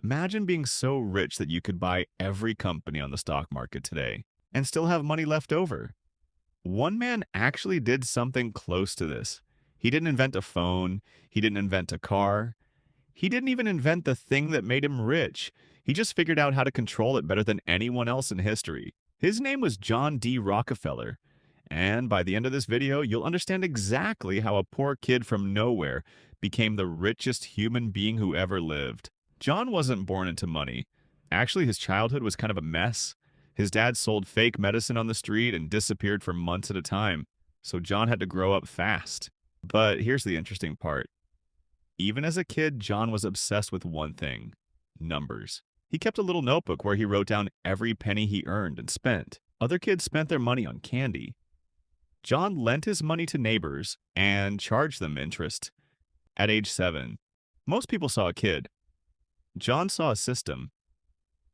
Imagine being so rich that you could buy every company on the stock market today and still have money left over. One man actually did something close to this. He didn't invent a phone, he didn't invent a car, he didn't even invent the thing that made him rich. He just figured out how to control it better than anyone else in history. His name was John D. Rockefeller. And by the end of this video, you'll understand exactly how a poor kid from nowhere became the richest human being who ever lived. John wasn't born into money. Actually, his childhood was kind of a mess. His dad sold fake medicine on the street and disappeared for months at a time, so John had to grow up fast. But here's the interesting part. Even as a kid, John was obsessed with one thing: numbers. He kept a little notebook where he wrote down every penny he earned and spent. Other kids spent their money on candy. John lent his money to neighbors and charged them interest. At age 7, most people saw a kid. John saw a system.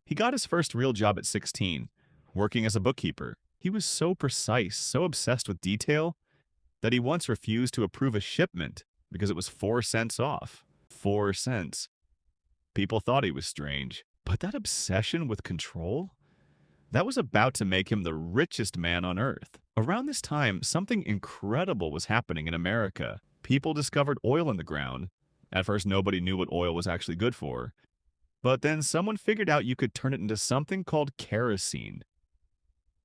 He got his first real job at 16, working as a bookkeeper. He was so precise, so obsessed with detail, that he once refused to approve a shipment because it was 4 cents off. 4 cents. People thought he was strange, but that obsession with control? That was about to make him the richest man on earth. Around this time, something incredible was happening in America. People discovered oil in the ground. At first, nobody knew what oil was actually good for. But then someone figured out you could turn it into something called kerosene.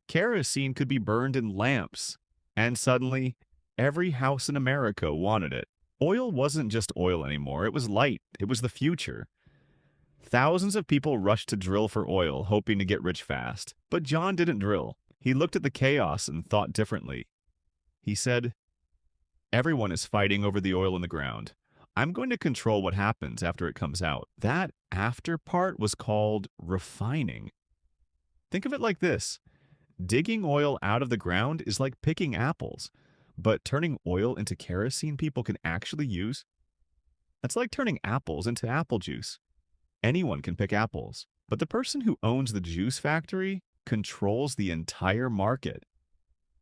Kerosene could be burned in lamps. And suddenly, every house in America wanted it. Oil wasn't just oil anymore. It was light. It was the future. Thousands of people rushed to drill for oil, hoping to get rich fast. But John didn't drill. He looked at the chaos and thought differently. He said, "Everyone is fighting over the oil in the ground. I'm going to control what happens after it comes out." That after part was called refining. Think of it like this. Digging oil out of the ground is like picking apples, but turning oil into kerosene people can actually use, that's like turning apples into apple juice. Anyone can pick apples, but the person who owns the juice factory controls the entire market.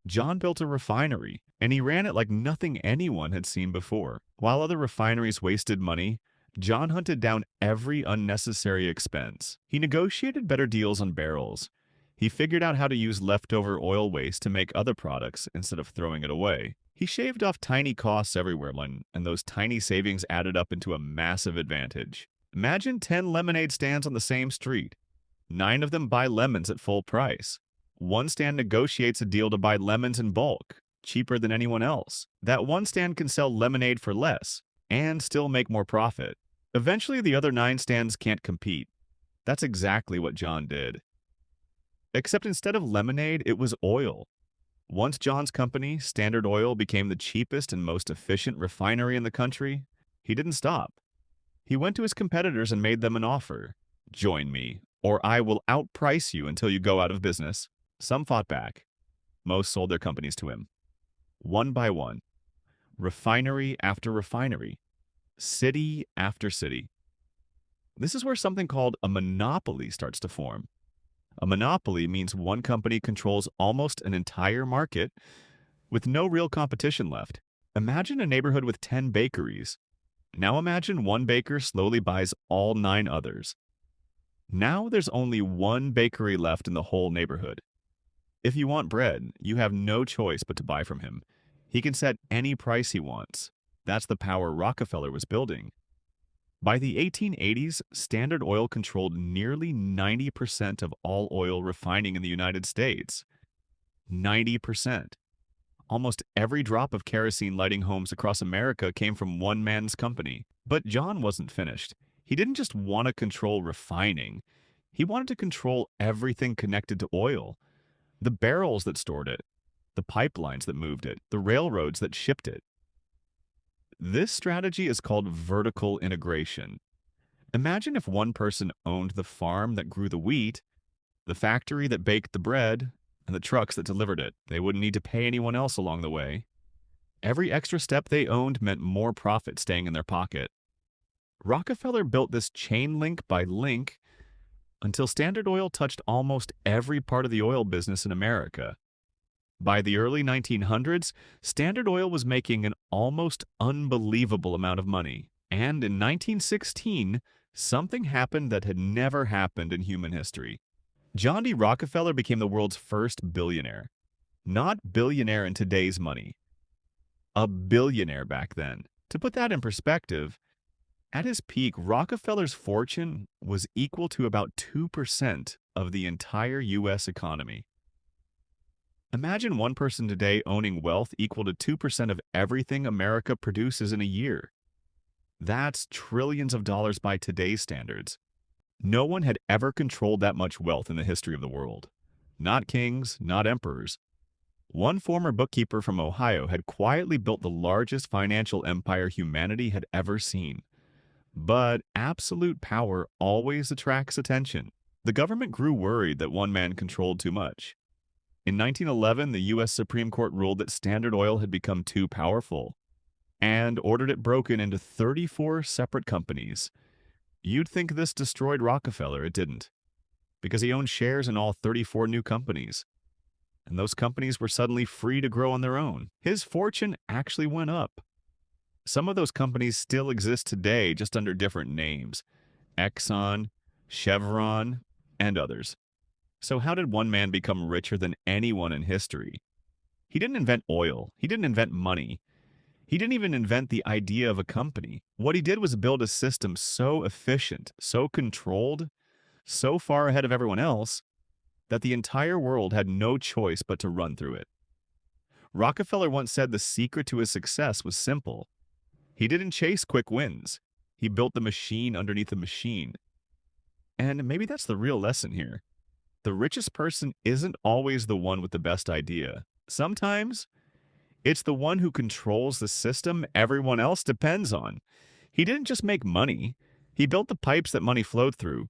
John built a refinery, and he ran it like nothing anyone had seen before. While other refineries wasted money, John hunted down every unnecessary expense. He negotiated better deals on barrels. He figured out how to use leftover oil waste to make other products instead of throwing it away. He shaved off tiny costs everywhere, and those tiny savings added up into a massive advantage. Imagine 10 lemonade stands on the same street. 9 of them buy lemons at full price. One stand negotiates a deal to buy lemons in bulk, cheaper than anyone else. That one stand can sell lemonade for less and still make more profit. Eventually, the other 9 stands can't compete. That's exactly what John did. Except instead of lemonade, it was oil. Once John's company, Standard Oil, became the cheapest and most efficient refinery in the country, he didn't stop. He went to his competitors and made them an offer. "Join me, or I will outprice you until you go out of business." Some fought back. Most sold their companies to him. One by one. Refinery after refinery. City after city. This is where something called a monopoly starts to form. A monopoly means one company controls almost an entire market with no real competition left. Imagine a neighborhood with 10 bakeries. Now imagine one baker slowly buys all 9 others. Now there's only one bakery left in the whole neighborhood. If you want bread, you have no choice but to buy from him. He can set any price he wants. That's the power Rockefeller was building. By the 1880s, Standard Oil controlled nearly 90% of all oil refining in the United States. 90%. Almost every drop of kerosene lighting homes across America came from one man's company. But John wasn't finished. He didn't just want to control refining. He wanted to control everything connected to oil. The barrels that stored it, the pipelines that moved it, the railroads that shipped it. This strategy is called vertical integration. Imagine if one person owned the farm that grew the wheat, the factory that baked the bread, and the trucks that delivered it. They wouldn't need to pay anyone else along the way. Every extra step they owned meant more profit staying in their pocket. Rockefeller built this chain link by link until Standard Oil touched almost every part of the oil business in America. By the early 1900s, Standard Oil was making an almost unbelievable amount of money. And in 1916, Something happened that had never happened in human history. John D. Rockefeller became the world's first billionaire. Not billionaire in today's money, a billionaire back then. To put that in perspective, at his peak, Rockefeller's fortune was equal to about 2% of the entire U.S. economy. Imagine one person today owning wealth equal to 2% of everything America produces in a year. That's trillions of dollars by today's standards. No one had ever controlled that much wealth in the history of the world. Not kings, not emperors. One former bookkeeper from Ohio had quietly built the largest financial empire humanity had ever seen. But absolute power always attracts attention. The government grew worried that one man controlled too much. In 1911, the U.S. Supreme Court ruled that Standard Oil had become too powerful and ordered it broken into 34 separate companies. You'd think this destroyed Rockefeller. It didn't, because he owned shares in all 34 new companies, and those companies were suddenly free to grow on their own. His fortune actually went up. Some of those companies still exist today, just under different names: Exxon, Chevron, and others. So how did one man become richer than anyone in history? He didn't invent oil. He didn't invent money. He didn't even invent the idea of a company. What he did was build a system so efficient, so controlled, so far ahead of everyone else, that the entire world had no choice but to run through it. Rockefeller once said the secret to his success was simple. He didn't chase quick wins. He built the machine underneath the machine. And maybe that's the real lesson here. The richest person isn't always the one with the best idea. Sometimes it's the one who controls the system everyone else depends on. He didn't just make money. He built the pipes that money flowed through.